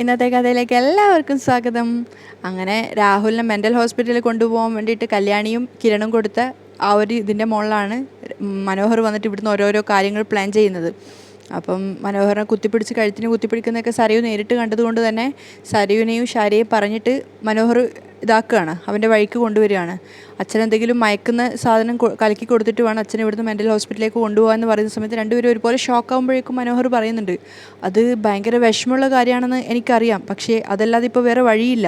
ഇന്നത്തെ കഥയിലേക്ക് എല്ലാവർക്കും സ്വാഗതം. അങ്ങനെ രാഹുലിനെ മെൻ്റൽ ഹോസ്പിറ്റലിൽ കൊണ്ടുപോകാൻ വേണ്ടിയിട്ട് കല്യാണിയും കിരണും കൊടുത്ത ആ ഒരു ഇതിൻ്റെ മുകളിലാണ് മനോഹർ വന്നിട്ട് ഇവിടുന്ന് ഓരോരോ കാര്യങ്ങൾ പ്ലാൻ ചെയ്യുന്നത്. അപ്പം മനോഹറിനെ കുത്തിപ്പിടിച്ച് കഴുത്തിന് കുത്തിപ്പിടിക്കുന്നതൊക്കെ സരയു നേരിട്ട് കണ്ടതുകൊണ്ട് തന്നെ സരയുവിനെയും ഷാരിയെയും പറഞ്ഞിട്ട് മനോഹർ ഇതാക്കുകയാണ്, അവൻ്റെ വഴിക്ക് കൊണ്ടുവരികയാണ്. അച്ഛനെന്തെങ്കിലും മയക്കുന്ന സാധനം കലക്കി കൊടുത്തിട്ട് വേണം അച്ഛനെ ഇവിടുന്ന് മെൻ്റൽ ഹോസ്പിറ്റലിലേക്ക് കൊണ്ടുപോകാമെന്ന് പറയുന്ന സമയത്ത് രണ്ടുപേരും ഒരുപോലെ ഷോക്കാകുമ്പോഴേക്കും മനോഹർ പറയുന്നുണ്ട്, അത് ഭയങ്കര വിഷമമുള്ള കാര്യമാണെന്ന് എനിക്കറിയാം, പക്ഷേ അതല്ലാതെ ഇപ്പോൾ വേറെ വഴിയില്ല.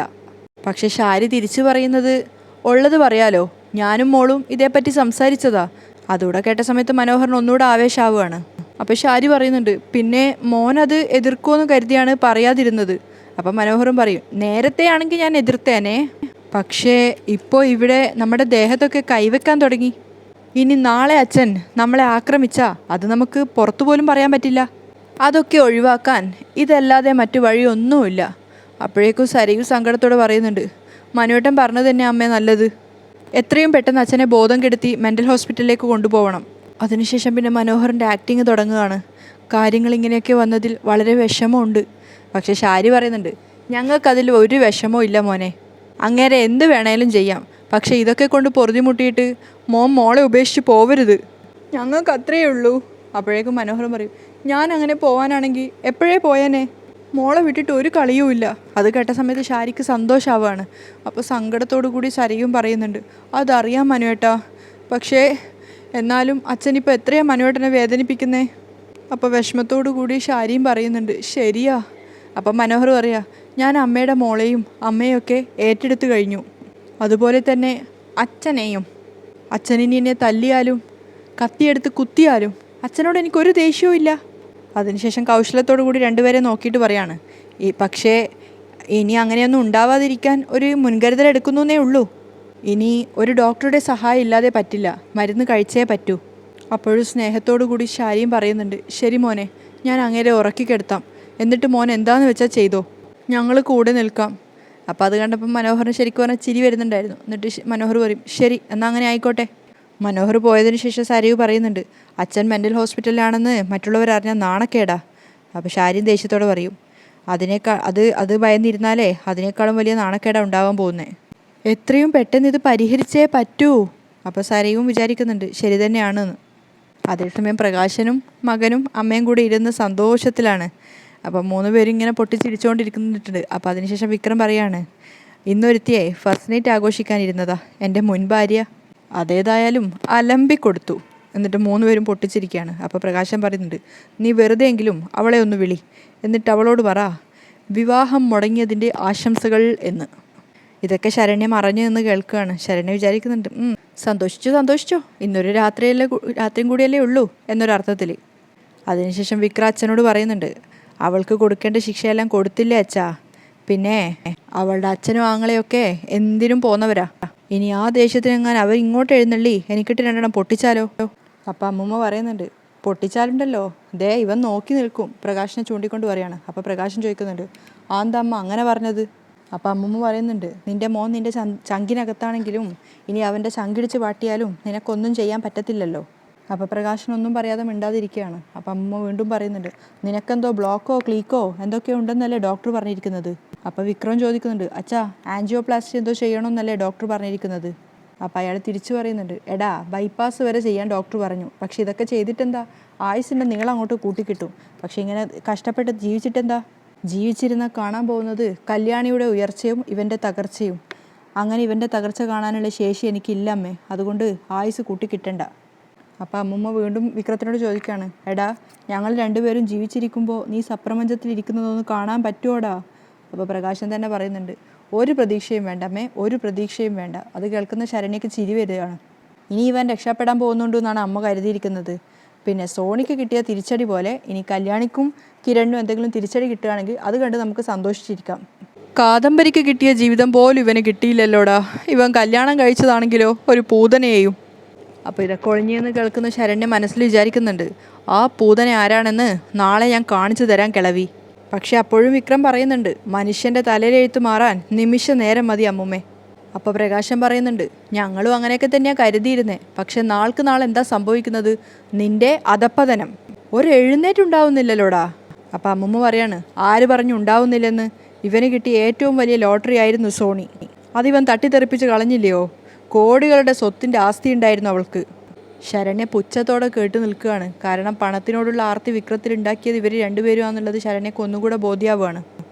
പക്ഷേ ഷാരി തിരിച്ചു പറയുന്നത്, ഉള്ളത് പറയാലോ, ഞാനും മോളും ഇതേപ്പറ്റി സംസാരിച്ചതാ. അതുകൂടെ കേട്ട സമയത്ത് മനോഹറിന് ഒന്നുകൂടെ ആവേശമാവുകയാണ്. അപ്പോൾ ഷാരി പറയുന്നുണ്ട്, പിന്നെ മോനത് എതിർക്കുമെന്ന് കരുതിയാണ് പറയാതിരുന്നത്. അപ്പം മനോഹറും പറയും, നേരത്തെ ആണെങ്കിൽ ഞാൻ എതിർത്തേനെ, പക്ഷേ ഇപ്പോൾ ഇവിടെ നമ്മുടെ ദേഹത്തൊക്കെ കൈവെക്കാൻ തുടങ്ങി. ഇനി നാളെ അച്ഛൻ നമ്മളെ ആക്രമിച്ചാൽ അത് നമുക്ക് പുറത്തു പോലും പറയാൻ പറ്റില്ല. അതൊക്കെ ഒഴിവാക്കാൻ ഇതല്ലാതെ മറ്റു വഴിയൊന്നുമില്ല. അപ്പോഴേക്കും സരയു സങ്കടത്തോടെ പറയുന്നുണ്ട്, മനുവേട്ടൻ പറഞ്ഞത് തന്നെ അമ്മേ നല്ലത്. എത്രയും പെട്ടെന്ന് അച്ഛനെ ബോധം കെടുത്തി മെൻ്റൽ ഹോസ്പിറ്റലിലേക്ക് കൊണ്ടുപോകണം. അതിനുശേഷം പിന്നെ മനോഹറിൻ്റെ ആക്ടിങ് തുടങ്ങുകയാണ്. കാര്യങ്ങൾ ഇങ്ങനെയൊക്കെ വന്നതിൽ വളരെ വിഷമമുണ്ട്. പക്ഷേ ഷാരി പറയുന്നുണ്ട്, ഞങ്ങൾക്കതിൽ ഒരു വിഷമവും ഇല്ല മോനെ, അങ്ങേരെ എന്ത് വേണേലും ചെയ്യാം, പക്ഷേ ഇതൊക്കെ കൊണ്ട് പൊറുതിമുട്ടിയിട്ട് മോളെ ഉപേക്ഷിച്ച് പോവരുത്, ഞങ്ങൾക്ക് അത്രയേ ഉള്ളൂ. അപ്പോഴേക്കും മനോഹരൻ പറയും, ഞാൻ അങ്ങനെ പോവാനാണെങ്കിൽ എപ്പോഴേ പോയേനെ, മോളെ വിട്ടിട്ട് ഒരു കളിയുമില്ല. അത് കേട്ട സമയത്ത് ഷാരിക്ക് സന്തോഷമാവുകയാണ്. അപ്പോൾ സങ്കടത്തോടു കൂടി സരയും പറയുന്നുണ്ട്, അതറിയാം മനുവേട്ടാ, പക്ഷേ എന്നാലും അച്ഛനിപ്പോൾ എത്രയാണ് മനുവേട്ടനെ വേദനിപ്പിക്കുന്നേ. അപ്പോൾ വിഷമത്തോടു കൂടി ഷാരിയും പറയുന്നുണ്ട്, ശരിയാ. അപ്പം മനോഹർ പറയാ, ഞാൻ അമ്മയുടെ മോളെയും അമ്മയൊക്കെ ഏറ്റെടുത്ത് കഴിഞ്ഞു, അതുപോലെ തന്നെ അച്ഛനെയും. അച്ഛനിനി എന്നെ തല്ലിയാലും കത്തിയെടുത്ത് കുത്തിയാലും അച്ഛനോട് എനിക്കൊരു ദേഷ്യവും ഇല്ല. അതിനുശേഷം കൗശലത്തോടു കൂടി രണ്ടുപേരെ നോക്കിയിട്ട് പറയാണ്, പക്ഷേ ഇനി അങ്ങനെയൊന്നും ഉണ്ടാവാതിരിക്കാൻ ഒരു മുൻകരുതൽ എടുക്കുന്നേ ഉള്ളൂ. ഇനി ഒരു ഡോക്ടറുടെ സഹായം ഇല്ലാതെ പറ്റില്ല, മരുന്ന് കഴിച്ചേ പറ്റൂ. അപ്പോഴും സ്നേഹത്തോടു കൂടി ഷാരിയും പറയുന്നുണ്ട്, ശരി മോനെ, ഞാൻ അങ്ങേരെ ഉറക്കിക്കെടുത്താം, എന്നിട്ട് മോൻ എന്താന്ന് വെച്ചാൽ ചെയ്തോ, ഞങ്ങൾ കൂടെ നിൽക്കാം. അപ്പോൾ അത് കണ്ടപ്പോൾ മനോഹറിന് ശരിക്കും പറഞ്ഞാൽ ചിരി വരുന്നുണ്ടായിരുന്നു. എന്നിട്ട് മനോഹർ പറയും, ശരി എന്നാൽ അങ്ങനെ ആയിക്കോട്ടെ. മനോഹർ പോയതിന് ശേഷം സരയു പറയുന്നുണ്ട്, അച്ഛൻ മെൻ്റൽ ഹോസ്പിറ്റലിലാണെന്ന് മറ്റുള്ളവരറിഞ്ഞാൽ നാണക്കേടാ. അപ്പോൾ ഷാരിയും ദേഷ്യത്തോടെ പറയും, അത് ഭയന്നിരുന്നാലേ അതിനേക്കാളും വലിയ നാണക്കേടാ ഉണ്ടാവാൻ പോകുന്നത്. എത്രയും പെട്ടെന്ന് ഇത് പരിഹരിച്ചേ പറ്റൂ. അപ്പോൾ സരയും വിചാരിക്കുന്നുണ്ട് ശരി തന്നെയാണെന്ന്. അതേസമയം പ്രകാശനും മകനും അമ്മയും കൂടി ഇരുന്ന് സന്തോഷത്തിലാണ്. അപ്പം 3 പേരും ഇങ്ങനെ പൊട്ടിച്ചിരിച്ചുകൊണ്ടിരിക്കുന്നുണ്ട്. അപ്പോൾ അതിനുശേഷം വിക്രം പറയാണ്, ഇന്നൊരുത്തിയെ ഫസ്റ്റ് നൈറ്റ് ആഘോഷിക്കാനിരുന്നതാ എൻ്റെ മുൻ ഭാര്യ, അതേതായാലും അലമ്പിക്കൊടുത്തു. എന്നിട്ട് 3 പേരും പൊട്ടിച്ചിരിക്കുകയാണ്. അപ്പോൾ പ്രകാശൻ പറയുന്നുണ്ട്, നീ വെറുതെയെങ്കിലും അവളെ ഒന്ന് വിളി, എന്നിട്ട് അവളോട് പറ വിവാഹം മുടങ്ങിയതിൻ്റെ ആശംസകൾ എന്ന്. ഇതൊക്കെ ശരണ്യ മറഞ്ഞു നിന്ന് കേൾക്കുകയാണ്. ശരണ്യ വിചാരിക്കുന്നുണ്ട്, സന്തോഷിച്ചോ, ഇന്നൊരു രാത്രിയും കൂടിയല്ലേ ഉള്ളൂ എന്നൊരർത്ഥത്തിൽ. അതിനുശേഷം വിക്രം അച്ഛനോട് പറയുന്നുണ്ട്, അവൾക്ക് കൊടുക്കേണ്ട ശിക്ഷയെല്ലാം കൊടുത്തില്ലേ അച്ഛാ, പിന്നെ അവളുടെ അച്ഛനും ആങ്ങളെയൊക്കെ എന്തിനും പോന്നവരാ, ഇനി ആ ദേഷ്യത്തിനെങ്ങാൻ അവർ ഇങ്ങോട്ട് എഴുന്നള്ളി എനിക്കിട്ട് 2 പൊട്ടിച്ചാലോ. അപ്പം അമ്മൂമ്മ പറയുന്നുണ്ട്, പൊട്ടിച്ചാലുണ്ടല്ലോ ദേ ഇവൻ നോക്കി നിൽക്കും, പ്രകാശനെ ചൂണ്ടിക്കൊണ്ട് പറയാണ്. അപ്പോൾ പ്രകാശൻ ചോദിക്കുന്നുണ്ട്, എന്താ അമ്മ അങ്ങനെ പറഞ്ഞത്. അപ്പം അമ്മൂമ്മ പറയുന്നുണ്ട്, നിൻ്റെ മോൻ നിൻ്റെ ചങ്കിനകത്താണെങ്കിലും ഇനി അവൻ്റെ ചങ്കിടിച്ച് പാട്ടിയാലും നിനക്കൊന്നും ചെയ്യാൻ പറ്റത്തില്ലല്ലോ. അപ്പോൾ പ്രകാശനൊന്നും പറയാതെ മിണ്ടാതിരിക്കുകയാണ്. അപ്പം അമ്മൂമ്മ വീണ്ടും പറയുന്നുണ്ട്, നിനക്കെന്തോ ബ്ലോക്കോ ക്ലീക്കോ എന്തൊക്കെയോ ഉണ്ടെന്നല്ലേ ഡോക്ടർ പറഞ്ഞിരിക്കുന്നത്. അപ്പോൾ വിക്രം ചോദിക്കുന്നുണ്ട്, അച്ഛാ ആൻജിയോപ്ലാസ്റ്റി എന്തോ ചെയ്യണമെന്നല്ലേ ഡോക്ടർ പറഞ്ഞിരിക്കുന്നത്. അപ്പോൾ അയാൾ തിരിച്ചു പറയുന്നുണ്ട്, എടാ ബൈപ്പാസ് വരെ ചെയ്യാൻ ഡോക്ടർ പറഞ്ഞു, പക്ഷേ ഇതൊക്കെ ചെയ്തിട്ടെന്താ, ആയുസിൻ്റെ നിങ്ങളങ്ങോട്ട് കൂട്ടിക്കിട്ടും, പക്ഷേ ഇങ്ങനെ കഷ്ടപ്പെട്ട് ജീവിച്ചിട്ടെന്താ, ജീവിച്ചിരുന്ന കാണാൻ പോകുന്നത് കല്യാണിയുടെ ഉയർച്ചയും ഇവൻ്റെ തകർച്ചയും. അങ്ങനെ ഇവൻ്റെ തകർച്ച കാണാനുള്ള ശേഷി എനിക്കില്ല അമ്മേ, അതുകൊണ്ട് ആയുസ് കൂട്ടിക്കിട്ടണ്ട. അപ്പോൾ അമ്മൂമ്മ വീണ്ടും വിക്രത്തിനോട് ചോദിക്കുകയാണ്, എടാ ഞങ്ങൾ 2 പേരും ജീവിച്ചിരിക്കുമ്പോൾ നീ സപ്രപഞ്ചത്തിലിരിക്കുന്നതൊന്ന് കാണാൻ പറ്റുമോടാ. അപ്പോൾ പ്രകാശൻ തന്നെ പറയുന്നുണ്ട്, ഒരു പ്രതീക്ഷയും വേണ്ട അമ്മേ, ഒരു പ്രതീക്ഷയും വേണ്ട. അത് കേൾക്കുന്ന ശരണ്യക്ക് ചിരി വരികയാണ്. ഇനി ഇവൻ രക്ഷപ്പെടാൻ പോകുന്നുണ്ടെന്നാണ് അമ്മ കരുതിയിരിക്കുന്നത്. പിന്നെ സോണിക്ക് കിട്ടിയ തിരിച്ചടി പോലെ ഇനി കല്യാണിക്കും കിരണിനും എന്തെങ്കിലും തിരിച്ചടി കിട്ടുകയാണെങ്കിൽ അത് കണ്ട് നമുക്ക് സന്തോഷിച്ചിരിക്കാം. കാദംബരിക്ക് കിട്ടിയ ജീവിതം പോലും ഇവന് കിട്ടിയില്ലല്ലോടാ, ഇവൻ കല്യാണം കഴിച്ചതാണെങ്കിലോ ഒരു പൂതനയെയും. അപ്പോൾ ഇതൊക്കെ ഒളിഞ്ഞെന്ന് കേൾക്കുന്ന ശരണ്യ മനസ്സിൽ വിചാരിക്കുന്നുണ്ട്, ആ പൂതന ആരാണെന്ന് നാളെ ഞാൻ കാണിച്ചു തരാൻ കിളവി. പക്ഷെ അപ്പോഴും വിക്രം പറയുന്നുണ്ട്, മനുഷ്യൻ്റെ തലയിലെഴുത്ത് മാറാൻ നിമിഷ നേരം മതി അമ്മുമ്മേ. അപ്പോൾ പ്രകാശൻ പറയുന്നുണ്ട്, ഞങ്ങളും അങ്ങനെയൊക്കെ തന്നെയാണ് കരുതിയിരുന്നത്, പക്ഷെ നാൾക്ക് നാൾ എന്താ സംഭവിക്കുന്നത്, നിൻ്റെ അധപ്പതനം ഒരു എഴുന്നേറ്റുണ്ടാവുന്നില്ലല്ലോടാ. അപ്പം അമ്മൂമ്മ പറയാണ്, ആര് പറഞ്ഞു ഉണ്ടാവുന്നില്ലെന്ന്? ഇവന് കിട്ടിയ ഏറ്റവും വലിയ ലോട്ടറി ആയിരുന്നു സോണി. അതിവൻ തട്ടിത്തെറിപ്പിച്ച് കളഞ്ഞില്ലയോ? കോടികളുടെ സ്വത്തിൻ്റെ ആസ്തി ഉണ്ടായിരുന്നു അവൾക്ക്. ശരണ്യ പുച്ഛത്തോടെ കേട്ട് നിൽക്കുകയാണ്. കാരണം പണത്തിനോടുള്ള ആർത്തി വിക്രത്തിലുണ്ടാക്കിയത് ഇവർ രണ്ടുപേരുമാണെന്നുള്ളത് ശരണ്യക്ക് ഒന്നുകൂടെ ബോധ്യമാവുകയാണ്.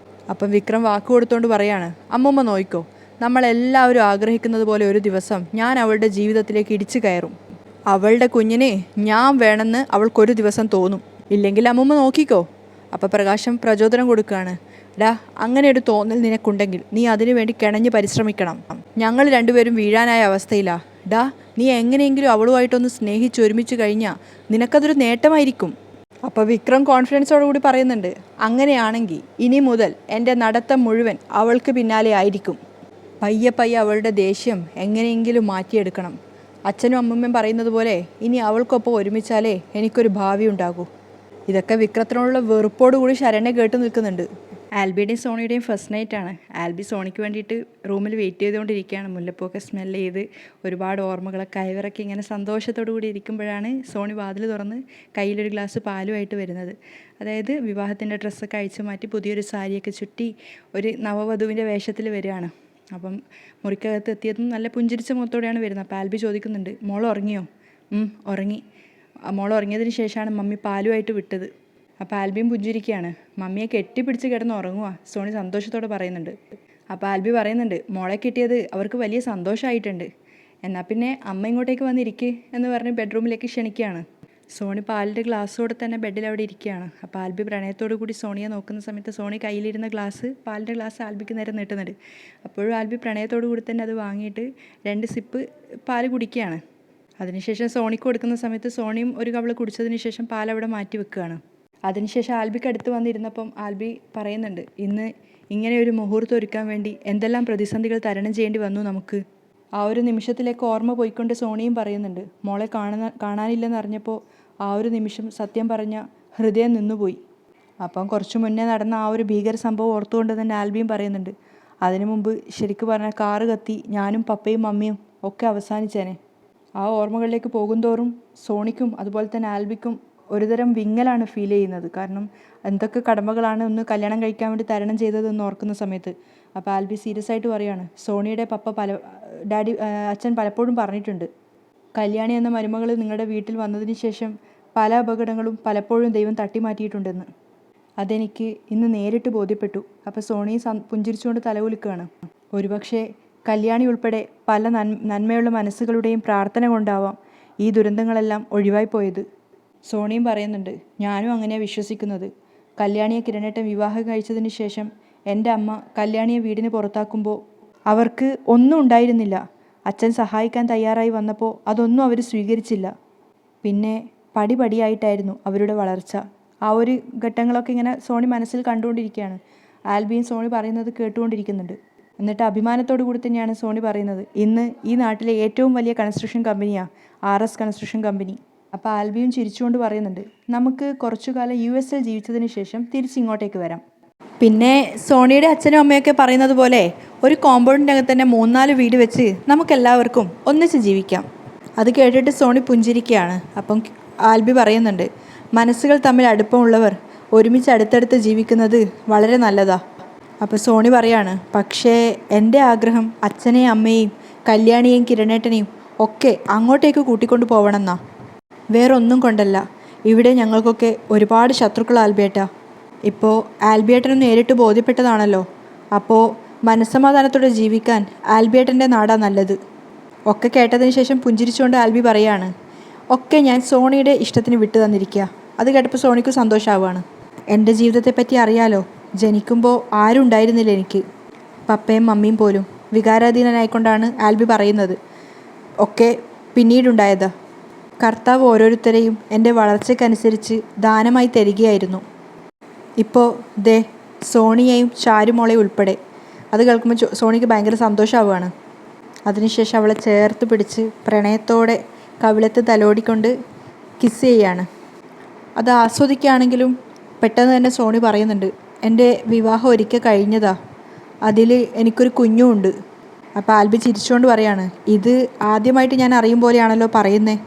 അപ്പം വിക്രം വാക്ക് കൊടുത്തോണ്ട് പറയാണ്, അമ്മൂമ്മ നോയിക്കോ, നമ്മളെല്ലാവരും ആഗ്രഹിക്കുന്നത് പോലെ ഒരു ദിവസം ഞാൻ അവളുടെ ജീവിതത്തിലേക്ക് ഇടിച്ചു കയറും. അവളുടെ കുഞ്ഞിന് ഞാൻ വേണമെന്ന് അവൾക്കൊരു ദിവസം തോന്നും. ഇല്ലെങ്കിൽ അമ്മൂമ്മ നോക്കിക്കോ. അപ്പം പ്രകാശം പ്രചോദനം കൊടുക്കുകയാണ്. ഡാ, അങ്ങനെ ഒരു തോന്നൽ നിനക്കുണ്ടെങ്കിൽ നീ അതിനു വേണ്ടി കിണഞ്ഞ് പരിശ്രമിക്കണം. ഞങ്ങൾ രണ്ടുപേരും വീഴാനായ അവസ്ഥയിലാ. ഡാ, നീ എങ്ങനെയെങ്കിലും അവളുമായിട്ടൊന്ന് സ്നേഹിച്ച് ഒരുമിച്ച് കഴിഞ്ഞാൽ നിനക്കതൊരു നേട്ടമായിരിക്കും. അപ്പോൾ വിക്രം കോൺഫിഡൻസോടുകൂടി പറയുന്നുണ്ട്, അങ്ങനെയാണെങ്കിൽ ഇനി മുതൽ എൻ്റെ നടത്തം മുഴുവൻ അവൾക്ക് പിന്നാലെ ആയിരിക്കും. പയ്യെ പയ്യെ അവളുടെ ദേഷ്യം എങ്ങനെയെങ്കിലും മാറ്റിയെടുക്കണം. അച്ഛനും അമ്മമ്മയും പറയുന്നത് പോലെ ഇനി അവൾക്കൊപ്പം ഒരുമിച്ചാലേ എനിക്കൊരു ഭാവി ഉണ്ടാകൂ. ഇതൊക്കെ വിക്രത്തിനോടുള്ള വെറുപ്പോടുകൂടി ശരണ്യ കേട്ട് നിൽക്കുന്നുണ്ട്. ആൽബിയുടെയും സോണിയുടെയും ഫസ്റ്റ് നൈറ്റാണ്. ആൽബി സോണിക്ക് വേണ്ടിയിട്ട് റൂമിൽ വെയിറ്റ് ചെയ്തുകൊണ്ടിരിക്കുകയാണ്. മുല്ലപ്പൂക്കെ സ്മെല്ല് ചെയ്ത് ഒരുപാട് ഓർമ്മകളൊക്കെ അയവിറക്കി ഇങ്ങനെ സന്തോഷത്തോടു കൂടി ഇരിക്കുമ്പോഴാണ് സോണി വാതിൽ തുറന്ന് കയ്യിലൊരു ഗ്ലാസ് പാലുമായിട്ട് വരുന്നത്. അതായത് വിവാഹത്തിൻ്റെ ഡ്രസ്സൊക്കെ അഴിച്ചു മാറ്റി പുതിയൊരു സാരിയൊക്കെ ചുറ്റി ഒരു നവവധുവിൻ്റെ വേഷത്തിൽ വരികയാണ്. അപ്പം മുറിക്കകത്ത് എത്തിയതും നല്ല പുഞ്ചിരിച്ച മുഖത്തോടെയാണ് വരുന്നത്. അപ്പോൾ ആൽബി ചോദിക്കുന്നുണ്ട്, മോൾ ഉറങ്ങിയോ? ഉറങ്ങി. മോൾ ഉറങ്ങിയതിന് ശേഷമാണ് മമ്മി പാലുമായിട്ട് വിട്ടത്. അപ്പോൾ ആൽബിയും പുഞ്ചിരിക്കുകയാണ്. മമ്മിയെ കെട്ടിപ്പിടിച്ച് കിടന്ന് ഉറങ്ങുക, സോണി സന്തോഷത്തോടെ പറയുന്നുണ്ട്. അപ്പോൾ ആൽബി പറയുന്നുണ്ട്, മോളെ കിട്ടിയത് അവർക്ക് വലിയ സന്തോഷമായിട്ടുണ്ട്. എന്നാൽ പിന്നെ അമ്മ ഇങ്ങോട്ടേക്ക് വന്നിരിക്കുക എന്ന് പറഞ്ഞ് ബെഡ്റൂമിലേക്ക് ക്ഷണിക്കുകയാണ്. സോണി പാലിൻ്റെ ഗ്ലാസ്സോടെ തന്നെ ബെഡിൽ അവിടെ ഇരിക്കുകയാണ്. അപ്പോൾ ആൽബി പ്രണയത്തോടു കൂടി സോണിയെ നോക്കുന്ന സമയത്ത് സോണി കയ്യിലിരുന്ന പാലിൻ്റെ ഗ്ലാസ് ആൽബിക്ക് നേരെ നീട്ടുന്നുണ്ട്. അപ്പോഴും ആൽബി പ്രണയത്തോടു കൂടി തന്നെ അത് വാങ്ങിയിട്ട് 2 സിപ്പ് പാല് കുടിക്കുകയാണ്. അതിനുശേഷം സോണിക്ക് കൊടുക്കുന്ന സമയത്ത് സോണിയും ഒരു കവള് കുടിച്ചതിന് ശേഷം പാലവിടെ മാറ്റി വെക്കുകയാണ്. അതിനുശേഷം ആൽബിക്ക് അടുത്ത് വന്നിരുന്നപ്പം ആൽബി പറയുന്നുണ്ട്, ഇന്ന് ഇങ്ങനെ ഒരു മുഹൂർത്തം ഒരുക്കാൻ വേണ്ടി എന്തെല്ലാം പ്രതിസന്ധികൾ തരണം ചെയ്യേണ്ടി വന്നു നമുക്ക്. ആ ഒരു നിമിഷത്തിലേക്ക് ഓർമ്മ പോയിക്കൊണ്ട് സോണിയും പറയുന്നുണ്ട്, മോളെ കാണാനില്ലെന്ന് അറിഞ്ഞപ്പോൾ ആ ഒരു നിമിഷം സത്യം പറഞ്ഞ ഹൃദയം നിന്നുപോയി. അപ്പം കുറച്ച് മുന്നേ നടന്ന ആ ഒരു ഭീകര സംഭവം ഓർത്തുകൊണ്ട് തന്നെ ആൽബിയും പറയുന്നുണ്ട്, അതിനു മുമ്പ് ശരിക്കും പറഞ്ഞാൽ കാറ് കത്തി ഞാനും പപ്പയും മമ്മിയും ഒക്കെ അവസാനിച്ചേനെ. ആ ഓർമ്മകളിലേക്ക് പോകുന്തോറും സോണിക്കും അതുപോലെ തന്നെ ആൽബിക്കും ഒരുതരം വിങ്ങലാണ് ഫീൽ ചെയ്യുന്നത്. കാരണം എന്തൊക്കെ കടമകളാണ് ഒന്ന് കല്യാണം കഴിക്കാൻ വേണ്ടി തരണം ചെയ്തതെന്ന് ഓർക്കുന്ന സമയത്ത്. അപ്പോൾ ആൽബി സീരിയസ് ആയിട്ട് പറയുകയാണ്, സോണിയുടെ അച്ഛൻ പലപ്പോഴും പറഞ്ഞിട്ടുണ്ട്, കല്യാണി എന്ന മരുമകൾ നിങ്ങളുടെ വീട്ടിൽ വന്നതിന് ശേഷം പല അപകടങ്ങളും പലപ്പോഴും ദൈവം തട്ടിമാറ്റിയിട്ടുണ്ടെന്ന്. അതെനിക്ക് ഇന്ന് നേരിട്ട് ബോധ്യപ്പെട്ടു. അപ്പോൾ സോണി പുഞ്ചിരിച്ചുകൊണ്ട് തലകുലുക്കുകയാണ്. ഒരുപക്ഷെ കല്യാണി ഉൾപ്പെടെ പല നന്മയുള്ള മനസ്സുകളുടെയും പ്രാർത്ഥന കൊണ്ടാവാം ഈ ദുരന്തങ്ങളെല്ലാം ഒഴിവായി പോയത്. സോണിയും പറയുന്നുണ്ട്, ഞാനും അങ്ങനെയാണ് വിശ്വസിക്കുന്നത്. കല്യാണിയെ കിരണേട്ടൻ വിവാഹം കഴിച്ചതിന് ശേഷം എൻ്റെ അമ്മ കല്യാണിയെ വീടിന് പുറത്താക്കുമ്പോൾ അവർക്ക് ഒന്നും ഉണ്ടായിരുന്നില്ല. അച്ഛൻ സഹായിക്കാൻ തയ്യാറായി വന്നപ്പോൾ അതൊന്നും അവർ സ്വീകരിച്ചില്ല. പിന്നെ പടിപടിയായിട്ടായിരുന്നു അവരുടെ വളർച്ച. ആ ഒരു ഘട്ടങ്ങളൊക്കെ ഇങ്ങനെ സോണി മനസ്സിൽ കണ്ടുകൊണ്ടിരിക്കുകയാണ്. ആൽബിയും സോണി പറയുന്നത് കേട്ടുകൊണ്ടിരിക്കുന്നുണ്ട്. എന്നിട്ട് അഭിമാനത്തോടു കൂടി തന്നെയാണ് സോണി പറയുന്നത്, ഇന്ന് ഈ നാട്ടിലെ ഏറ്റവും വലിയ കൺസ്ട്രക്ഷൻ കമ്പനിയാണ് RS കൺസ്ട്രക്ഷൻ കമ്പനി. അപ്പോൾ ആൽബിയും ചിരിച്ചുകൊണ്ട് പറയുന്നുണ്ട്, നമുക്ക് കുറച്ചു കാലം US ജീവിച്ചതിന് ശേഷം തിരിച്ചിങ്ങോട്ടേക്ക് വരാം. പിന്നെ സോണിയുടെ അച്ഛനും അമ്മയൊക്കെ പറയുന്നത് പോലെ ഒരു കോമ്പൗണ്ടിനകത്ത് തന്നെ 3-4 വീട് വെച്ച് നമുക്കെല്ലാവർക്കും ഒന്നിച്ച് ജീവിക്കാം. അത് കേട്ടിട്ട് സോണി പുഞ്ചിരിക്കുകയാണ്. അപ്പം ആൽബി പറയുന്നുണ്ട്, മനസ്സുകൾ തമ്മിൽ അടുപ്പമുള്ളവർ ഒരുമിച്ച് അടുത്തടുത്ത് ജീവിക്കുന്നത് വളരെ നല്ലതാ. അപ്പോൾ സോണി പറയാണ്, പക്ഷേ എൻ്റെ ആഗ്രഹം അച്ഛനെയും അമ്മയെയും കല്യാണിയെയും കിരണേട്ടനെയും ഒക്കെ അങ്ങോട്ടേക്ക് കൂട്ടിക്കൊണ്ട് പോകണമെന്നാ. വേറൊന്നും കൊണ്ടല്ല. ഇവിടെ ഞങ്ങൾക്കൊക്കെ ഒരുപാട് ശത്രുക്കൾ ആൽബിയേട്ടാ. ഇപ്പോൾ ആൽബിയേട്ടനും നേരിട്ട് ബോധ്യപ്പെട്ടതാണല്ലോ. അപ്പോൾ മനസ്സമാധാനത്തോടെ ജീവിക്കാൻ ആൽബിയേട്ടൻ്റെ നാടാ നല്ലത്. ഒക്കെ കേട്ടതിന് ശേഷം പുഞ്ചിരിച്ചുകൊണ്ട് ആൽബി പറയാണ്, ഒക്കെ ഞാൻ സോണിയുടെ ഇഷ്ടത്തിന് വിട്ടു തന്നിരിക്കുക. അത് കേട്ടപ്പോൾ സോണിക്ക് സന്തോഷമാവുകയാണ്. എൻ്റെ ജീവിതത്തെപ്പറ്റി അറിയാലോ, ജനിക്കുമ്പോൾ ആരും ഉണ്ടായിരുന്നില്ല എനിക്ക്, പപ്പയും മമ്മിയും പോലും. വികാരാധീനനായിക്കൊണ്ടാണ് ആൽബി പറയുന്നത്. ഒക്കെ പിന്നീടുണ്ടായതാ. കർത്താവ് ഓരോരുത്തരെയും എൻ്റെ വളർച്ചയ്ക്കനുസരിച്ച് ദാനമായി തരികയായിരുന്നു. ഇപ്പോൾ ദേ സോണിയെയും ചാരുമോളെയും ഉൾപ്പെടെ. അത് കേൾക്കുമ്പോൾ സോണിക്ക് ഭയങ്കര സന്തോഷമാവുകയാണ്. അതിനുശേഷം അവളെ ചേർത്ത് പിടിച്ച് പ്രണയത്തോടെ കവിളത്ത് തലോടിക്കൊണ്ട് കിസ് ചെയ്യാണ്. അത് ആസ്വദിക്കുകയാണെങ്കിലും പെട്ടെന്ന് തന്നെ സോണി പറയുന്നുണ്ട്, എൻ്റെ വിവാഹം ഒരിക്കൽ കഴിഞ്ഞതാ, അതിൽ എനിക്കൊരു കുഞ്ഞുമുണ്ട്. അപ്പോൾ ആൽബി ചിരിച്ചുകൊണ്ട് പറയാണ്, ഇത് ആദ്യമായിട്ട് ഞാൻ അറിയും പോലെയാണല്ലോ പറയുന്നേ.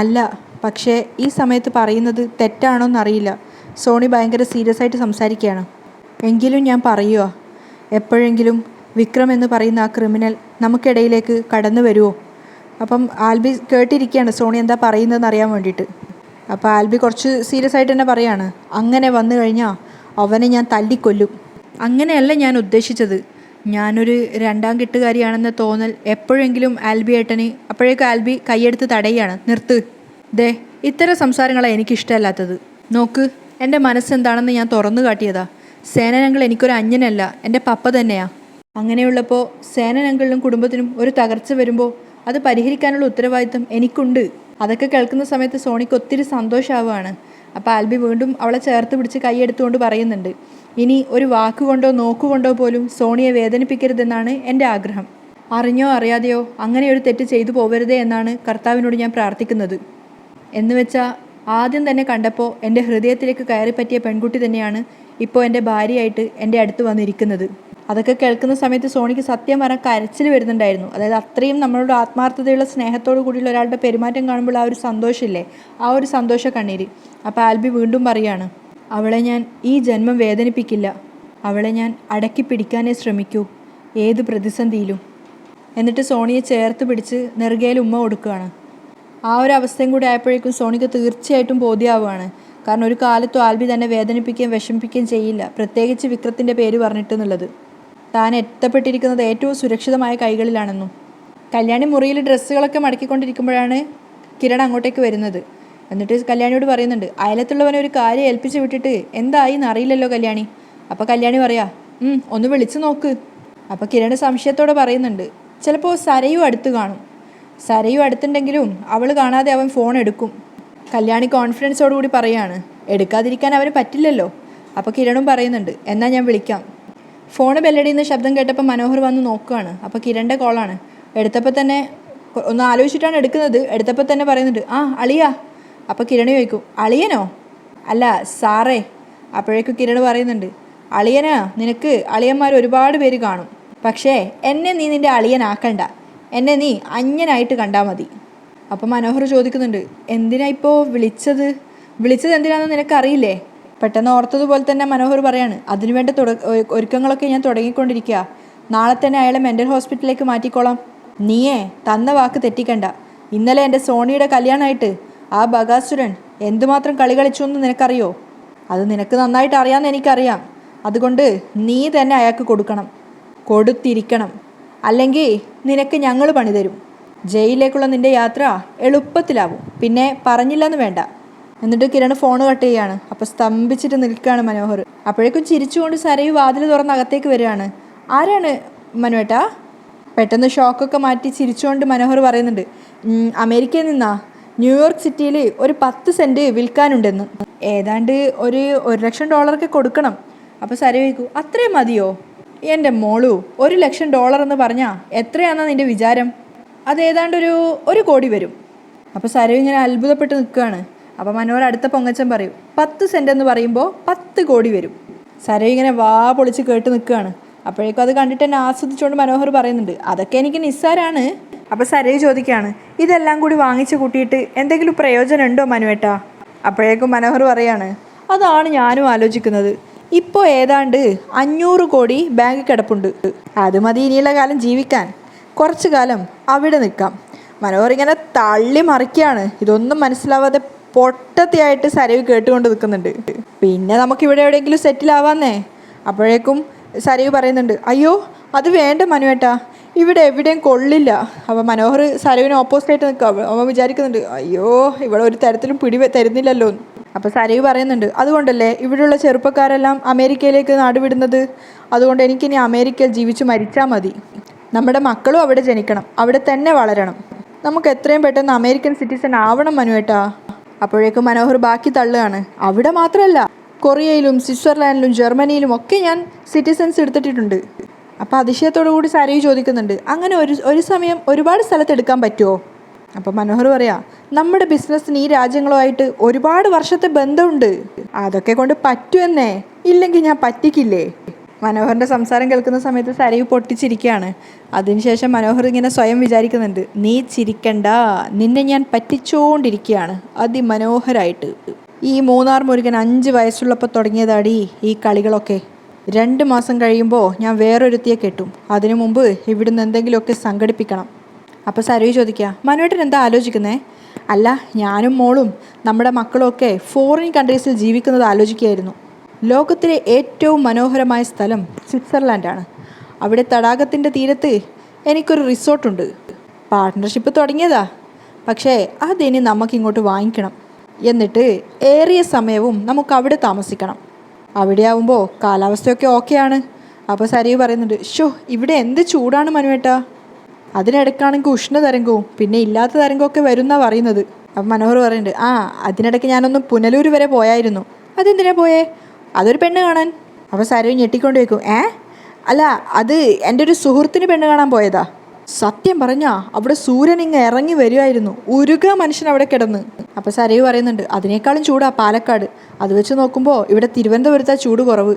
അല്ല, പക്ഷേ ഈ സമയത്ത് പറയുന്നത് തെറ്റാണോന്നറിയില്ല. സോണി ഭയങ്കര സീരിയസ് ആയിട്ട് സംസാരിക്കുകയാണ്. എങ്കിലും ഞാൻ പറയുക, എപ്പോഴെങ്കിലും വിക്രം എന്ന് പറയുന്ന ആ ക്രിമിനൽ നമുക്കിടയിലേക്ക് കടന്നു വരുമോ? അപ്പം ആൽബി കേട്ടിരിക്കുകയാണ് സോണി എന്താ പറയുന്നതെന്ന് അറിയാൻ വേണ്ടിയിട്ട്. അപ്പോൾ ആൽബി കുറച്ച് സീരിയസ് ആയിട്ട് തന്നെ പറയാണ്, അങ്ങനെ വന്നു കഴിഞ്ഞാൽ അവനെ ഞാൻ തല്ലിക്കൊല്ലും. അങ്ങനെയല്ല ഞാൻ ഉദ്ദേശിച്ചത്. ഞാനൊരു രണ്ടാം കെട്ടുകാരിയാണെന്ന തോന്നൽ എപ്പോഴെങ്കിലും ആൽബി ഏട്ടന്. അപ്പോഴേക്കും ആൽബി കൈയെടുത്ത് തടയുകയാണ്. നിർത്ത്, ദേ ഇത്തരം സംസാരങ്ങളാണ് എനിക്കിഷ്ടമല്ലാത്തത്. നോക്ക്, എൻ്റെ മനസ്സെന്താണെന്ന് ഞാൻ തുറന്നു കാട്ടിയതാ. സേനനങ്ങൾ എനിക്കൊരു അന്യനല്ല, എൻ്റെ പപ്പ തന്നെയാ. അങ്ങനെയുള്ളപ്പോൾ സേനനങ്ങളിലും കുടുംബത്തിനും ഒരു തകർച്ച വരുമ്പോൾ അത് പരിഹരിക്കാനുള്ള ഉത്തരവാദിത്തം എനിക്കുണ്ട്. അതൊക്കെ കേൾക്കുന്ന സമയത്ത് സോണിക്ക് ഒത്തിരി സന്തോഷമാവുകയാണ്. അപ്പോൾ ആൽബി വീണ്ടും അവളെ ചേർത്ത് പിടിച്ച് കൈയെടുത്തുകൊണ്ട് പറയുന്നുണ്ട്, ഇനി ഒരു വാക്കുകൊണ്ടോ നോക്കുകൊണ്ടോ പോലും സോണിയെ വേദനിപ്പിക്കരുതെന്നാണ് എൻ്റെ ആഗ്രഹം. അറിഞ്ഞോ അറിയാതെയോ അങ്ങനെയൊരു തെറ്റ് ചെയ്തു പോവരുതേ എന്നാണ് കർത്താവിനോട് ഞാൻ പ്രാർത്ഥിക്കുന്നത്. എന്ന് വെച്ചാൽ ആദ്യം തന്നെ കണ്ടപ്പോൾ എൻ്റെ ഹൃദയത്തിലേക്ക് കയറിപ്പറ്റിയ പെൺകുട്ടി തന്നെയാണ് ഇപ്പോൾ എൻ്റെ ഭാര്യയായിട്ട് എൻ്റെ അടുത്ത് വന്നിരിക്കുന്നത്. അതൊക്കെ കേൾക്കുന്ന സമയത്ത് സോണിക്ക് സത്യം പറഞ്ഞാൽ കരച്ചിൽ വരുന്നുണ്ടായിരുന്നു. അതായത് അത്രയും നമ്മളോട് ആത്മാർത്ഥതയുള്ള സ്നേഹത്തോടു കൂടിയുള്ള ഒരാളുടെ പെരുമാറ്റം കാണുമ്പോൾ ആ ഒരു സന്തോഷമില്ലേ, ആ ഒരു സന്തോഷ കണ്ണീര്. അപ്പോൾ ആൽബി വീണ്ടും പറയാണ്, അവളെ ഞാൻ ഈ ജന്മം വേദനിപ്പിക്കില്ല. അവളെ ഞാൻ അടക്കി പിടിക്കാനേ ശ്രമിക്കൂ ഏത് പ്രതിസന്ധിയിലും. എന്നിട്ട് സോണിയെ ചേർത്ത് പിടിച്ച് നെറുകയിൽ ഉമ്മ കൊടുക്കുകയാണ്. ആ ഒരു അവസ്ഥയും കൂടി ആയപ്പോഴേക്കും സോണിക്ക് തീർച്ചയായിട്ടും ബോധ്യമാവുകയാണ്. കാരണം ഒരു കാലത്തും ആൽബി തന്നെ വേദനിപ്പിക്കുകയും വിഷമിപ്പിക്കുകയും ചെയ്യില്ല, പ്രത്യേകിച്ച് വിക്രത്തിൻ്റെ പേര് പറഞ്ഞിട്ടെന്നുള്ളത്. താൻ എത്തപ്പെട്ടിരിക്കുന്നത് ഏറ്റവും സുരക്ഷിതമായ കൈകളിലാണെന്നും. കല്യാണി മുറിയിൽ ഡ്രസ്സുകളൊക്കെ മടക്കിക്കൊണ്ടിരിക്കുമ്പോഴാണ് കിരൺ അങ്ങോട്ടേക്ക് വരുന്നത്. എന്നിട്ട് കല്യാണിയോട് പറയുന്നുണ്ട്, അയലത്തുള്ളവനെ ഒരു കാര്യം ഏൽപ്പിച്ച് വിട്ടിട്ട് എന്തായി എന്നറിയില്ലല്ലോ കല്യാണി. അപ്പോൾ കല്യാണി പറയാ, ഒന്ന് വിളിച്ചു നോക്ക്. അപ്പോൾ കിരൺ സംശയത്തോടെ പറയുന്നുണ്ട്, ചിലപ്പോൾ സരയു അടുത്ത് കാണും. സരയു അടുത്തുണ്ടെങ്കിലും അവൾ കാണാതെ അവൻ ഫോൺ എടുക്കും. കല്യാണി കോൺഫിഡൻസോടുകൂടി പറയാണ്, എടുക്കാതിരിക്കാൻ അവന് പറ്റില്ലല്ലോ. അപ്പോൾ കിരണും പറയുന്നുണ്ട്, എന്നാൽ ഞാൻ വിളിക്കാം. ഫോണ് ബെല്ലടിയുന്ന ശബ്ദം കേട്ടപ്പോൾ മനോഹർ വന്ന് നോക്കുകയാണ്. അപ്പോൾ കിരണിൻ്റെ കോളാണ്. എടുത്തപ്പോൾ തന്നെ ഒന്ന് ആലോചിച്ചിട്ടാണ് എടുക്കുന്നത്. എടുത്തപ്പോൾ തന്നെ പറയുന്നുണ്ട്, ആ അളിയാ. അപ്പോൾ കിരൺ ചോദിക്കും, അളിയനോ? അല്ല സാറേ. അപ്പോഴേക്കും കിരൺ പറയുന്നുണ്ട്, അളിയനാ, നിനക്ക് അളിയന്മാർ ഒരുപാട് പേര് കാണും, പക്ഷേ എന്നെ നീ നിൻ്റെ അളിയനാക്കണ്ട, എന്നെ നീ അന്യനായിട്ട് കണ്ടാൽ മതി. അപ്പോൾ മനോഹർ ചോദിക്കുന്നുണ്ട്, എന്തിനാ ഇപ്പോൾ വിളിച്ചത് എന്തിനാണെന്ന് നിനക്കറിയില്ലേ? പെട്ടെന്ന് ഓർത്തതുപോലെ തന്നെ മനോഹർ പറയാണ്, അതിനുവേണ്ട ഒരുക്കങ്ങളൊക്കെ ഞാൻ തുടങ്ങിക്കൊണ്ടിരിക്കുക. നാളെ തന്നെ അയാളെ മെൻ്റൽ ഹോസ്പിറ്റലിലേക്ക് മാറ്റിക്കോളാം. നീയേ തന്ന വാക്ക് തെറ്റിക്കണ്ട. ഇന്നലെ എൻ്റെ സോണിയുടെ കല്യാണമായിട്ട് ആ ബഗാസുരൻ എന്തുമാത്രം കളി കളിച്ചു എന്ന് നിനക്കറിയോ? അത് നിനക്ക് നന്നായിട്ട് അറിയാമെന്ന് എനിക്കറിയാം. അതുകൊണ്ട് നീ തന്നെ അയാൾക്ക് കൊടുത്തിരിക്കണം. അല്ലെങ്കിൽ നിനക്ക് ഞങ്ങൾ പണി തരും. ജയിലിലേക്കുള്ള നിൻ്റെ യാത്ര എളുപ്പത്തിലാവും. പിന്നെ പറഞ്ഞില്ലെന്ന് വേണ്ട. എന്നിട്ട് കിരൺ ഫോൺ കട്ട് ചെയ്യുകയാണ്. അപ്പോൾ സ്തംഭിച്ചിട്ട് നിൽക്കുകയാണ് മനോഹർ. അപ്പോഴേക്കും ചിരിച്ചുകൊണ്ട് സരയു വാതിൽ തുറന്ന് അകത്തേക്ക് വരികയാണ്. ആരാണ് മനുവേട്ടാ? പെട്ടെന്ന് ഷോക്കൊക്കെ മാറ്റി ചിരിച്ചുകൊണ്ട് മനോഹർ പറയുന്നുണ്ട്, അമേരിക്കയിൽ നിന്നാ. ന്യൂയോർക്ക് സിറ്റിയിൽ ഒരു 10 സെൻറ്റ് വിൽക്കാനുണ്ടെന്ന്. ഏതാണ്ട് ഒരു $1,00,000 കൊടുക്കണം. അപ്പോൾ സരയു ചോദിക്കൂ, അത്രയും മതിയോ? എൻ്റെ മോളു, $1,00,000 എന്ന് പറഞ്ഞാൽ എത്രയാണെന്നാണ് നിൻ്റെ വിചാരം? അത് ഏതാണ്ട് ഒരു കോടി വരും. അപ്പോൾ സരയു ഇങ്ങനെ അത്ഭുതപ്പെട്ട് നിൽക്കുകയാണ്. അപ്പോൾ മനോഹർ അടുത്ത പൊങ്ങച്ചൻ പറയും, 10 സെൻറ്റ് എന്ന് പറയുമ്പോൾ 10 കോടി വരും. സരയു ഇങ്ങനെ വാ പൊളിച്ച് കേട്ട് നിൽക്കുകയാണ്. അപ്പോഴേക്കും അത് കണ്ടിട്ട് എന്നെ ആസ്വദിച്ചുകൊണ്ട് മനോഹർ പറയുന്നുണ്ട്, അതൊക്കെ എനിക്ക് നിസ്സാരാണ്. അപ്പോൾ സരയു ചോദിക്കുകയാണ്, ഇതെല്ലാം കൂടി വാങ്ങിച്ച് കൂട്ടിയിട്ട് എന്തെങ്കിലും പ്രയോജനം ഉണ്ടോ മനുവേട്ടാ? അപ്പോഴേക്കും മനോഹർ പറയാണ്, അതാണ് ഞാനും ആലോചിക്കുന്നത്. ഇപ്പോൾ ഏതാണ്ട് 500 കോടി ബാങ്കിൽ കിടപ്പുണ്ട്. അത് മതി ഇനിയുള്ള കാലം ജീവിക്കാൻ. കുറച്ച് കാലം അവിടെ നിൽക്കാം. മനോഹർ ഇങ്ങനെ തള്ളി മറിക്കുകയാണ്. ഇതൊന്നും മനസ്സിലാവാതെ പൊട്ടത്തിയായിട്ട് സരയു കേട്ടുകൊണ്ട് നിൽക്കുന്നുണ്ട്. പിന്നെ നമുക്കിവിടെ എവിടെയെങ്കിലും സെറ്റിലാവാന്നേ. അപ്പോഴേക്കും സരയു പറയുന്നുണ്ട്, അയ്യോ അത് വേണ്ട മനുവേട്ടാ, ഇവിടെ എവിടെയും കൊള്ളില്ല. അപ്പോൾ മനോഹർ സരയുവിന് ഓപ്പോസിറ്റായിട്ട് നിൽക്കുക. അവൻ വിചാരിക്കുന്നുണ്ട്, അയ്യോ ഇവിടെ ഒരു തരത്തിലും തരുന്നില്ലല്ലോ. അപ്പോൾ സരയു പറയുന്നുണ്ട്, അതുകൊണ്ടല്ലേ ഇവിടെയുള്ള ചെറുപ്പക്കാരെല്ലാം അമേരിക്കയിലേക്ക് നാടുവിടുന്നത്. അതുകൊണ്ട് എനിക്കിനി അമേരിക്കയിൽ ജീവിച്ച് മരിച്ചാൽ മതി. നമ്മുടെ മക്കളും അവിടെ ജനിക്കണം, അവിടെ തന്നെ വളരണം. നമുക്ക് എത്രയും പെട്ടെന്ന് അമേരിക്കൻ സിറ്റിസൺ ആവണം മനുവേട്ടാ. അപ്പോഴേക്കും മനോഹർ ബാക്കി തള്ളുകയാണ്. അവിടെ മാത്രമല്ല, കൊറിയയിലും സ്വിറ്റ്സർലാൻഡിലും ജർമ്മനിയിലും ഒക്കെ ഞാൻ സിറ്റിസൺസ് എടുത്തിട്ടുണ്ട്. അപ്പോൾ അതിശയത്തോടു കൂടി സരയു ചോദിക്കുന്നുണ്ട്, അങ്ങനെ ഒരു സമയം ഒരുപാട് സ്ഥലത്ത് എടുക്കാൻ പറ്റുമോ? അപ്പോൾ മനോഹർ പറയാം, നമ്മുടെ ബിസിനസ്സിന് ഈ രാജ്യങ്ങളുമായിട്ട് ഒരുപാട് വർഷത്തെ ബന്ധമുണ്ട്. അതൊക്കെ കൊണ്ട് പറ്റുമെന്നേ, ഇല്ലെങ്കിൽ ഞാൻ പറ്റിക്കില്ലേ? മനോഹറിൻ്റെ സംസാരം കേൾക്കുന്ന സമയത്ത് സരയു പൊട്ടിച്ചിരിക്കുകയാണ്. അതിനുശേഷം മനോഹർ ഇങ്ങനെ സ്വയം വിചാരിക്കുന്നുണ്ട്, നീ ചിരിക്കണ്ട, നിന്നെ ഞാൻ പറ്റിച്ചുകൊണ്ടിരിക്കുകയാണ് അതിമനോഹരായിട്ട്. ഈ മൂന്നാർ മുരുകൻ 5 വയസ്സുള്ളപ്പോൾ തുടങ്ങിയതാടി ഈ കളികളൊക്കെ. 2 മാസം കഴിയുമ്പോൾ ഞാൻ വേറൊരുത്തിയെ കെട്ടും. അതിനു മുമ്പ് ഇവിടുന്ന് എന്തെങ്കിലുമൊക്കെ സംഘടിപ്പിക്കണം. അപ്പോൾ സരയു ചോദിക്കുക, മനുവേട്ടൻ എന്താ ആലോചിക്കുന്നേ? അല്ല, ഞാനും മോളും നമ്മുടെ മക്കളുമൊക്കെ ഫോറിൻ കൺട്രീസിൽ ജീവിക്കുന്നത് ആലോചിക്കുകയായിരുന്നു. ലോകത്തിലെ ഏറ്റവും മനോഹരമായ സ്ഥലം സ്വിറ്റ്സർലാൻഡാണ്. അവിടെ തടാകത്തിൻ്റെ തീരത്ത് എനിക്കൊരു റിസോർട്ടുണ്ട്. പാർട്ട്ണർഷിപ്പ് തുടങ്ങിയതാ, പക്ഷേ അതിനി നമുക്കിങ്ങോട്ട് വാങ്ങിക്കണം. എന്നിട്ട് ഏറിയ സമയവും നമുക്ക് അവിടെ താമസിക്കണം. അവിടെ ആവുമ്പോൾ കാലാവസ്ഥയൊക്കെ ഓക്കെയാണ്. അപ്പോൾ സരയു പറയുന്നുണ്ട്, ഷോ ഇവിടെ എന്ത് ചൂടാണ് മനുവേട്ടാ. അതിനിടയ്ക്കാണെങ്കിൽ ഉഷ്ണതരംഗവും പിന്നെ ഇല്ലാത്ത തരംഗമൊക്കെ വരുന്നാണ് പറയുന്നത്. അപ്പം മനോഹർ പറയുന്നുണ്ട്, അതിനിടയ്ക്ക് ഞാനൊന്ന് പുനലൂർ വരെ പോയായിരുന്നു. അതെന്തിനാ പോയേ? അതൊരു പെണ്ണ് കാണാൻ. അപ്പോൾ സരയു ഞെട്ടിക്കൊണ്ട് വയ്ക്കും, അല്ല, അത് എൻ്റെ ഒരു സുഹൃത്തിന് പെണ്ണ് കാണാൻ പോയതാ. സത്യം പറഞ്ഞാ അവിടെ സൂര്യൻ ഇങ്ങ് ഇറങ്ങി വരുമായിരുന്നു. ഉരുക മനുഷ്യൻ അവിടെ കിടന്ന്. അപ്പോൾ സരയു പറയുന്നുണ്ട്, അതിനേക്കാളും ചൂടാ പാലക്കാട്. അത് വെച്ച് നോക്കുമ്പോൾ ഇവിടെ തിരുവനന്തപുരത്താ ചൂട് കുറവ്.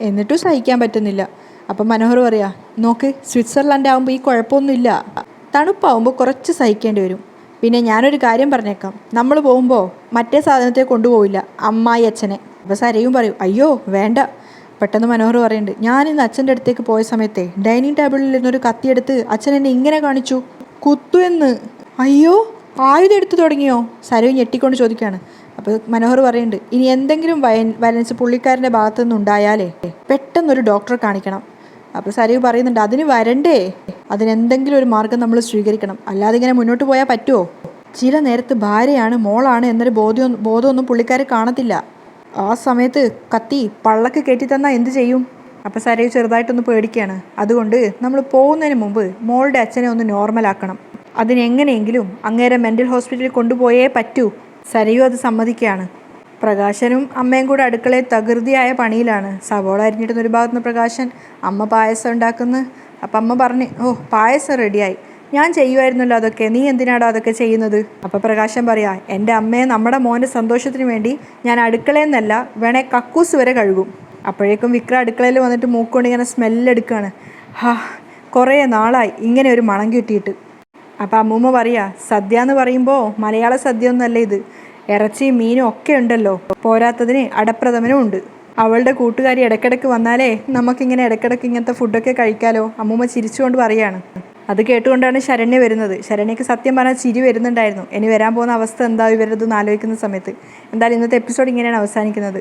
എന്നിട്ടും സഹിക്കാൻ പറ്റുന്നില്ല. അപ്പം മനോഹർ പറയാ, നോക്ക്, സ്വിറ്റ്സർലാൻഡ് ആകുമ്പോൾ ഈ കുഴപ്പമൊന്നുമില്ല. തണുപ്പാവുമ്പോൾ കുറച്ച് സഹിക്കേണ്ടി വരും. പിന്നെ ഞാനൊരു കാര്യം പറഞ്ഞേക്കാം, നമ്മൾ പോകുമ്പോൾ മറ്റേ സാധനത്തെ കൊണ്ടുപോവില്ല, അമ്മായി അച്ഛനെ. അപ്പോൾ സരയും പറയും, അയ്യോ വേണ്ട. പെട്ടെന്ന് മനോഹർ പറയുന്നുണ്ട്, ഞാനിന്ന് അച്ഛൻ്റെ അടുത്തേക്ക് പോയ സമയത്തെ ഡൈനിങ് ടേബിളിൽ നിന്നൊരു കത്തിയെടുത്ത് അച്ഛൻ എന്നെ ഇങ്ങനെ കാണിച്ചു, കുത്തു എന്ന്. അയ്യോ, ആയുധം എടുത്തു തുടങ്ങിയോ? സരയു ഞെട്ടിക്കൊണ്ട് ചോദിക്കുകയാണ്. അപ്പോൾ മനോഹർ പറയുന്നുണ്ട്, ഇനി എന്തെങ്കിലും വയലൻസ് പുള്ളിക്കാരൻ്റെ ഭാഗത്തു നിന്നുണ്ടായാലേ പെട്ടെന്നൊരു ഡോക്ടറെ കാണിക്കണം. അപ്പോൾ സരയു പറയുന്നുണ്ട്, അതിന് വരണ്ടേ, അതിനെന്തെങ്കിലും ഒരു മാർഗം നമ്മൾ സ്വീകരിക്കണം, അല്ലാതെ ഇങ്ങനെ മുന്നോട്ട് പോയാൽ പറ്റുമോ? ചില നേരത്ത് ഭാര്യയാണ് മോളാണ് എന്നൊരു ബോധമൊന്നും പുള്ളിക്കാർ കാണത്തില്ല. ആ സമയത്ത് കത്തി പള്ളക്ക് കയറ്റി തന്നാൽ എന്ത് ചെയ്യും? അപ്പോൾ സരയു ചെറുതായിട്ടൊന്ന് പേടിക്കുകയാണ്. അതുകൊണ്ട് നമ്മൾ പോകുന്നതിന് മുമ്പ് മോളുടെ അച്ഛനെ ഒന്ന് നോർമലാക്കണം. അതിനെങ്ങനെയെങ്കിലും അങ്ങേരെ മെൻ്റൽ ഹോസ്പിറ്റലിൽ കൊണ്ടുപോയേ പറ്റൂ. സരയു അത് സമ്മതിക്കുകയാണ്. പ്രകാശനും അമ്മയും കൂടെ അടുക്കളയിൽ തകൃതിയായ പണിയിലാണ്. സവോള അരിഞ്ഞിടുന്ന ഒരു ഭാഗത്തുനിന്ന് പ്രകാശൻ, അമ്മ പായസം ഉണ്ടാക്കുന്നു. അപ്പം അമ്മ പറഞ്ഞ്, പായസം റെഡിയായി, ഞാൻ ചെയ്യുമായിരുന്നല്ലോ അതൊക്കെ, നീ എന്തിനാടോ അതൊക്കെ ചെയ്യുന്നത്? അപ്പോൾ പ്രകാശൻ പറയാ, എൻ്റെ അമ്മയെ നമ്മുടെ മോൻ്റെ സന്തോഷത്തിന് വേണ്ടി ഞാൻ അടുക്കളയിൽ നിന്നല്ല വേണേ കക്കൂസ് വരെ കഴുകും. അപ്പോഴേക്കും വിക്രം അടുക്കളയിൽ വന്നിട്ട് മൂക്കൊണ്ട് ഇങ്ങനെ സ്മെല്ലെടുക്കുകയാണ്. കുറേ നാളായി ഇങ്ങനെ ഒരു മണം കിട്ടിയിട്ട്. അപ്പോൾ അമ്മൂമ്മ പറയാ, സദ്യ എന്ന് പറയുമ്പോൾ മലയാള സദ്യ ഒന്നുമല്ല ഇത്, ഇറച്ചിയും മീനും ഒക്കെ ഉണ്ടല്ലോ, പോരാത്തതിന് അടപ്രഥമനും ഉണ്ട്. അവളുടെ കൂട്ടുകാരി ഇടയ്ക്കിടയ്ക്ക് വന്നാലേ നമുക്കിങ്ങനെ ഇടയ്ക്കിടയ്ക്ക് ഇങ്ങനത്തെ ഫുഡൊക്കെ കഴിക്കാലോ. അമ്മൂമ്മ ചിരിച്ചുകൊണ്ട് പറയാണ്. അത് കേട്ടുകൊണ്ടാണ് ശരണ്യ വരുന്നത്. ശരണ്യക്ക് സത്യം പറഞ്ഞാൽ ചിരി വരുന്നുണ്ടായിരുന്നു. ഇനി വരാൻ പോകുന്ന അവസ്ഥ എന്താ ഇവരതെന്ന് ആലോചിക്കുന്ന സമയത്ത്. എന്തായാലും ഇന്നത്തെ എപ്പിസോഡ് ഇങ്ങനെയാണ് അവസാനിക്കുന്നത്.